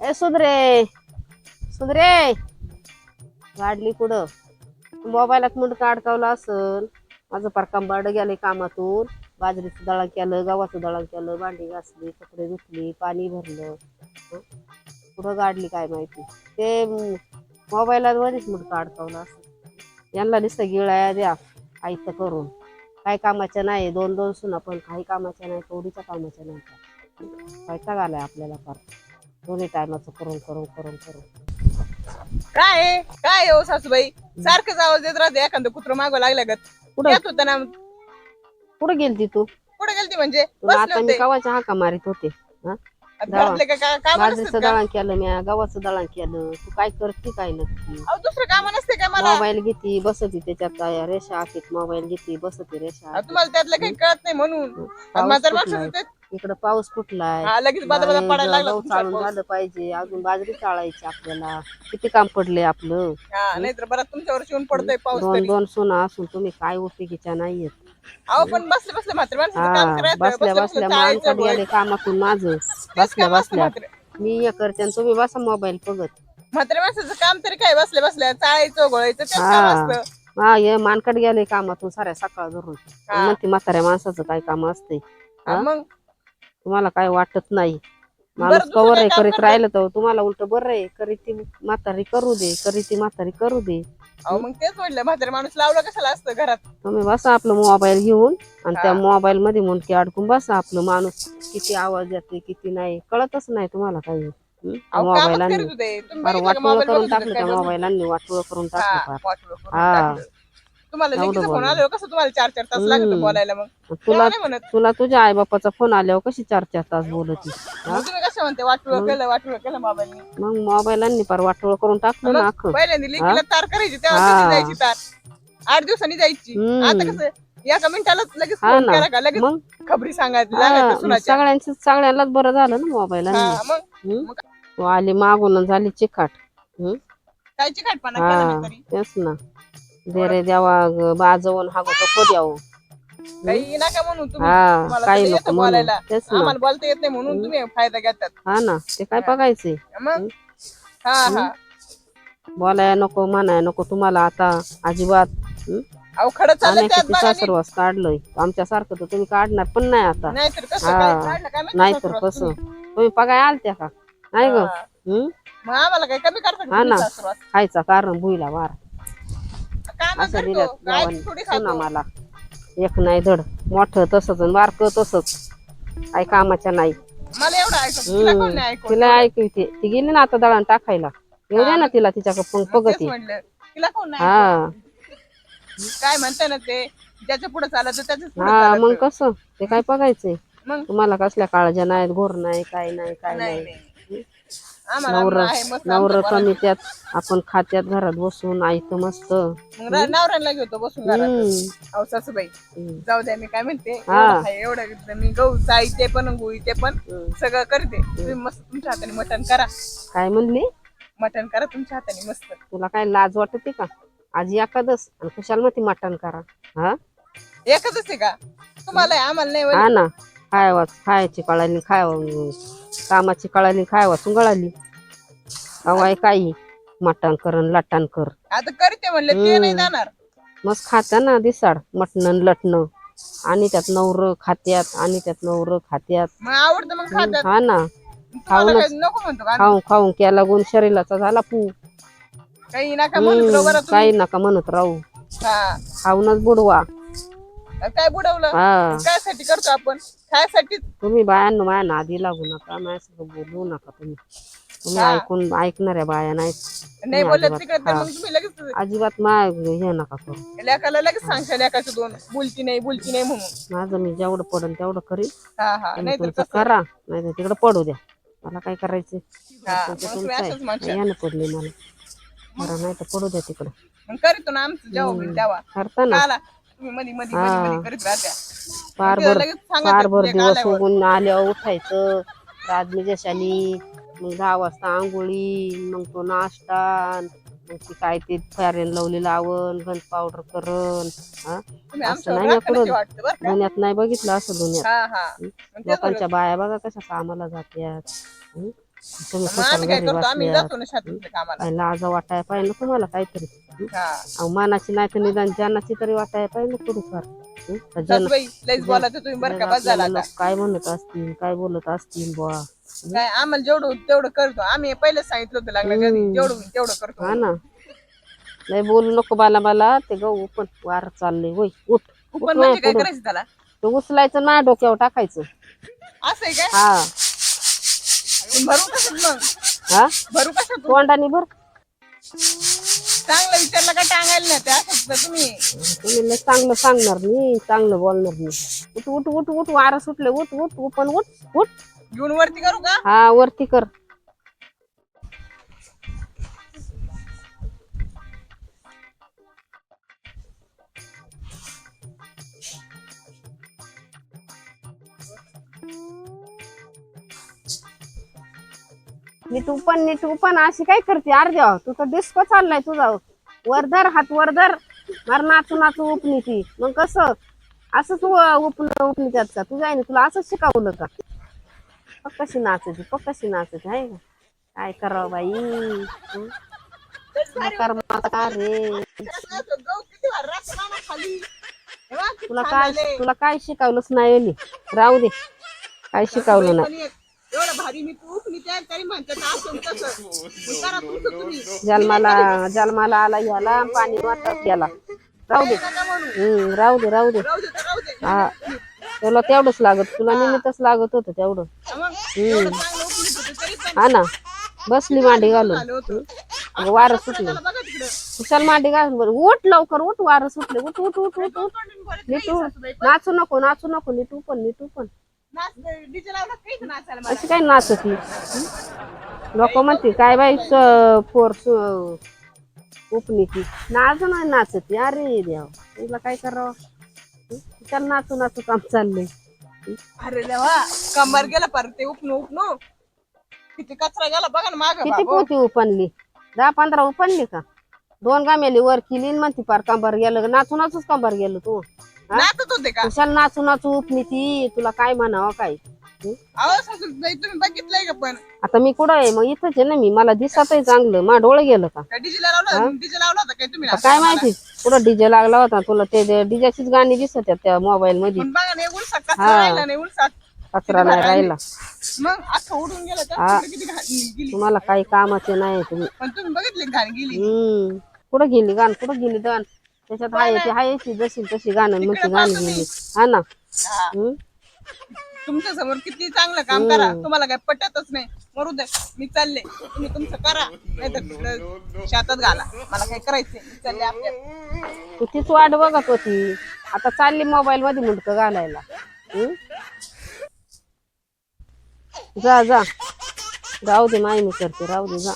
ए सुधरे सुधरे वाढली कुठं मोबाईलात मुंड अडकावला असल. माझं पार कंबाड गेले कामातून. बाजरीचं दळण केलं, गव्हाचं दळण केलं, भांडी घासली, कपडे धुतली, पाणी भरलं. हं? कुठं गाडली काय माहिती. ते मोबाईलात मध्येच मुंड अडकावला असेल. यांना नुसतं गिळाया द्या आयतं करून. काय कामाच्या नाही. दोन दोन सुना पण काही कामाच्या नाही, थोडीच्या कामाच्या नाही. वैताग आलाय आपल्याला फार दोन्ही टायमाचं करून करून करून करून. काय काय हो सासूबाई सारखंच आवाज देत राहते एखादं कुत्र मागं लागल्यागत. कुठं येत होतं ना. कुठं गेलती तू? कुठे गेलती म्हणजे तुला बसले आता मी होते. कवाच्या हाका मारित होते. हं? घरातले काय काम नसतात बाजरीचं का? दळण केलं मी, गव्हाचं दळण केलं. तू काय करते काय नक्की? अहो दुसरं काम नसते का मला? मोबाईल घेती बसती त्याच्यात काय रेषा आखीत मोबाईल घेती बसती रेषा अहो, आखीत. तुम्हाला त्यातलं काही कळत नाही म्हणून. पाऊस म्हातार फुटलाय माणसाचं ते इकडं, पाऊस फुटलाय. लगेच बदा बदा पडायला लागला गहू तुमचा चालून पाऊस. झालं पाहिजे, अजून बाजरी चाळायची आपल्याला. किती काम पडले आपलं. हा नाहीतर बरं तुमच्यावर शिवून पडतोय पाऊस दोन तरी. दोन सुना असून तुम्ही काय उपयोगीच्या नाहीयेत. अहो पण बसले बसले म्हातार माणसाचं काम हा करायचं. बसल्या बसले बसल्या बसले चाळायचं मानकात गेले गोळायचं. कामातून माझं. तेच बसल्या काम असतं बसल्या म्हातारे. मी हे करते आणि तुम्ही बसा मोबाईल बघत. म्हातार माणसाचं काम तरी काय बसले बसल्या चाळायचं गोळायचं तेच काम हा असतं. हा हे मानकात गेले कामातून साऱ्या सकाळ धरून. हा. म्हणते म्हाताऱ्या माणसाचं काय काम असते. मग तुम्हाला काय वाटत नाही. माणूस बरं दुसरं कवर काय आहे काम करीत करते? राहिलं तर तुम्हाला उलट बरं आहे. करीत ती म्हातारी करू दे, करीत ती म्हातारी करू दे. अहो मग तेच म्हटलं म्हातारे माणूस लावला कशाला असतं घरात. तुम्ही बसा आपलं मोबाईल घेऊन आणि त्या हा. मोबाईल मध्ये मुंडकी अडकून बसा. आपलं माणूस किती आवाज येते किती नाही कळतच नाही तुम्हाला काही. त्या अहो कामच मोबाईलांनी करीत होते तुम्ही फार बघितलं का वाटोळ मोबाईल करून बघत होते टाकलं. काय त्या बघत होते. मोबाईलांनी वाटोळ करून हा टाकलं फार. वाटलं करून हा टाकलं. तुम्हाला एवढं लेकीचा फोन बोल. आल्यावर कसं तुम्हाला 4-4 तास लागत बोलायला मग तुला तेव्हा नाही म्हणत. तुला तुझ्या आई बापाचा फोन आल्यावर कशी 4-4 तास बोलती. मग तुम्ही कसं म्हणते वाटलं केलं मोबाईलनी. मग मोबाईलांनी फार वाटोळ करून टाकलं मग ना अख्खं. पहिल्यांदा लेकीला तार करायची तेव्हा कधी हा जायची तार 8 दिवसांनी जायची. आता कसं एका मिनिटालाच लगेच हा फोन ना केला का लगेच मग खबरी सांगायची हा लागायचं मग सुनाच्या. सगळ्यांनाच बरं झालं ना मोबाईलांनी. हा मग तू आली मागून आणि झाली चिकाट. काय चिकाटपणा केला मी हा तरी. तेच ना. दे रे देवा बाजवून हा तो द्यावं. काही नका म्हणून तुम्ही. हा तुम्हाला काही तर नको येतं म्हणून बोलायला. तेच ना. आम्हाला बोलता येत नाही म्हणून तुम्ही फायदा घेतात. हा ना ते काय बघायचंय. मग हा हा बोलाय नको म्हणाय नको तुम्हाला आता अजिबात. अहो खरं चाललं आम्ही त्यात किती बघा नीट. सासरवास काढलोय आमच्यासारखं तर तुम्ही काढणार पण नाही आता. नाहीतर कसं काय हा काढलं काय माहिती नाहीतर सासुरात कसं तुम्ही. तुम्ही पगाय आलत्या का नाही ग. हा. मग आम्हाला काय कमी करता का हा तुम्ही ना सासुरात. खायचा कारण भुईला वार काम असं करतो दिल्यात काय देवाने थोडी सुना खातो. मला. एक नाही धड मोठं तसंच आणि बारकं तसंच. काही कामाच्या नाही. मला एवढं ऐकतो तिला कोण नाही ऐकवत तिला एवढं. ऐकते ती गेली ना आता दळण टाकायला. येऊ द्या हा ना मग तिला तिच्याकडे मग तेच पगती. म्हणलं तिला कोण नाही हा ऐकवत. काय म्हणते ना ते ज्याच्या पुढे चालायचं त्याच्याच पुढे हा मग चालायचं. कसं ते काय बघायचंय. मग तुम्हाला कसल्या काळज्या नाहीत घोर नाही काय नाही काय नाही नाही. नाही आम्हाला नवर आहे मस्त आमच्या नवर कमी पोरांची. त्यात आपण खात्यात घरात बसून आयतं मस्त. मग नवऱ्याला घेतो बसून घरातच. अहो सासूबाई जाऊ द्या मी काय म्हणते एवढं हा आहे एवढं मी गहू चाळीते पण गुळीते पण सगळं करते. तुम्ही मस्त तुमच्या हाताने मटण करा. काय म्हणली. मटण करा तुमच्या हाताने मस्त. तुला काय लाज वाटते का. आज एकादस आणि खुशाल मध्ये मटण करा. हा एकच आहे का तुम्हाला आम्हाला नाही हा वले. ना खायची कळाली कामाची कळाली खाय वाचून गळाली. हवाय काही मटण कर लटण कर. आता करते म्हणले ते नाही जाणार. मस्त खाता ना दिसाड मटण लटणं आणि त्यात नवर खात्यात आणि त्यात नवर खात्यात. मग आवडतं मग खात्यात. हा ना तुम्हाला काय खाऊनच नको म्हणतो का आम्ही. खाऊन खाऊन केला गुण शरीराचा झाला पू. काही नका म्हणत राहू बरं तुम्ही. काही नका म्हणत राहू. हा खाऊनच बुडवा. काय बुडवलं हा कायसाठी करतो आपण खायसाठी. तुम्ही बायांनो माझ्या नादी लागू नका माझ्यासंग बोलू नका तुम्ही हा ऐकून ऐकणाऱ्या बाया नाहीत. नाही तुम्ही बोलत अजिबात तिकडे तर हा मग तुम्ही लगेच अजिबात माय हे नका करू. लेकाला लगेच सांगशा लेकाचं दोन बोलती नाही म्हणून. माझं मी जेवढं पडन तेवढं करीन. हा हा तुम्ही नाहीतर तुमचं कसं. करा नाही तर तिकडे पडू द्या. मला काय करायचं. हा तुमचं मग तुम्ही तुमचं असंच आहे म्हणशाल. यानं पडले मला. बरं नाही तर पडू द्या तिकडं. मग करीतो ना आमचं जेव्हा होईल तेव्हा. करता ना. काला तुम्ही मध्ये मध्ये मध्ये मध्ये हा करीत राहत्या. मग फार ते भर लगेच फार सांगत भर लेक दिवस आल्यावर. उगून आल्यावर उठायचं. राजनी जशानी मग 10 वाजता आंघोळी मग तो नाश्ता मग ती काय ते फॅरेन लवली लावण गंध पावडर करण. तुम्ही असं आमच्यावर नाही मी राखण्याची कुठं वाटतं बरं का. दुनियात नाही बघितलं असं दुनियात. हा हा मग तेच म्हणलं. लोकांच्या बाया बघा कशा कामाला जात्यात. तुम्ही मग आम्ही काय घरी करतो, आम्ही बसल्या जातो ना शेतातल्या कामाला. काय लाज वाटाय पाहिजे ना तुम्हाला काहीतरी हा अहो मानाची नाही तर निदान जानाची तरी वाटाय पाहिजे ना थोडीफार सासूबाई लयच बोलायचं तुम्ही, बरं का? बस झाला आपल्याला आता. लोक काय म्हणत असतील काय बोलत असतील बुवा काय आम्हाला जेवढं होतं तेवढं करतो आम्ही. पहिलेच सांगितलं होतं लग्नाच्या आधी, जेवढं होईल तेवढं करतो हा म्हणून. ना लय बोलू नको मला ते गहू पण वार चालले होय उठ उठ पण नाही म्हणजे काय पुढं करायचं त्याला? ते उचलायचं ना डोक्यावर टाकायचं असं आहे काय? हा भरू कशात मग? हा भरू कशात? तोंडाने भर चांगलं विचारलं का टांगायला नाही ते असं तुम्ही. तुम्ही लय चांगलं सांगणार नाही चांगलं बोलणार नाही उठ उठ उठ उठ वारं सुटले उठ उठ पण उठ उठ घेऊन वरती करू का? हा वरती कर नीट पण अशी काय करते अर्ध्या तू तर डिस्को चाललाय तुझा वरधर हात वरधर मार नाचू नाचू उपनी ती मग कसं असं तू उपनी त्यात का तुझ्या आईने तुला असंच शिकवलं का कशी नाचायची आहे का काय करावं बाई हं? कर्माचा का रे गहू किती भारी राहतो ना खाली. हे बघ, किती तुला छान काय झाले. तुला काय शिकवलंच नाही यांनी. राहू दे काय सासूबाई शिकवलं पण नाही एक एवढं भारी मी तूप मी त्या तरी म्हणतात असं तसं. मग करा तुमचं तुम्ही. जन्माला आला याला पाणी वाटत गेला राहू दे नका म्हणू. राहू दे राहू दे राहू दे तर राहू दे. हा तुला तेवढंच लागत तुला निमित्तच लागत होतं तेवढं मग एवढं चांगलं उकळीत होतं तरी पण हा ना बसली मांडी घालून झालं होतं. अगं वारं सुटलं त्याला बघा तिकडं. कुशाल मांडी घालून बरं उठ लवकर उठ वारं सुटले उठ उठ उठ उठ उठ नीट उठ नाचू नको नीट पण नाच डीजे लावला काही तर नाचायला मला. अशी काय नाचती लोक म्हणते काय बाई फोर्स उपनी ती नाच नाही नाचती अरे देव तुला काय करावं चल नाचू काम चाललंय अरे देवा कंबर गेला पर ते उपनो किती कचरा गेला बघा ना माग किती पोती उपनली 10-15 उपनली का 2 गामेली वर केली न म्हणती पार कंबर गेलं नाचूच कंबर गेलं तू हा? नाचत होते का? कुशाल नाचू उपनी ती तुला काय म्हणावं काय अहो सासूबाई तुम्ही बघितलंय का पण? आता मी कुठं आहे मग इथंच आहे ना मी मला दिसतही चांगलं मा डोळं गेलं का डीजे लावला डीजे लावला होता काय तुम्ही? आता काय माहिती कुठं डीजे लागला होता तुला ते डीजेचीच गाणी दिसत आहेत त्या मोबाईल मध्ये पण बघा नाही उलसा कचरा राहिला नाही उलसा. कचरा नाही राहिला मग असं उडून गेलं तर हा. तिकडे किती घाण गेली. तुम्हाला काही कामाचे नाही तुम्ही पण तुम्ही बघितले घाण गेली. कुठं गेली गाण त्याच्यात हाय ती हायची जशी तशी गाणं मग ती गाणी गेली हा ना हा. हम्म तुमच्या समोर किती चांगलं काम करा तुम्हाला काय पटतच नाही मरू दे मी चालले तुम्ही तुमचं करा नाही तर शेतात घाला मला काय करायचंय मी चालले आपल्या. तू तीच वाट बघत होती आता चालली मोबाईल मध्ये मुंडकं घालायला जा राहू दे माय मी करते राहू दे जा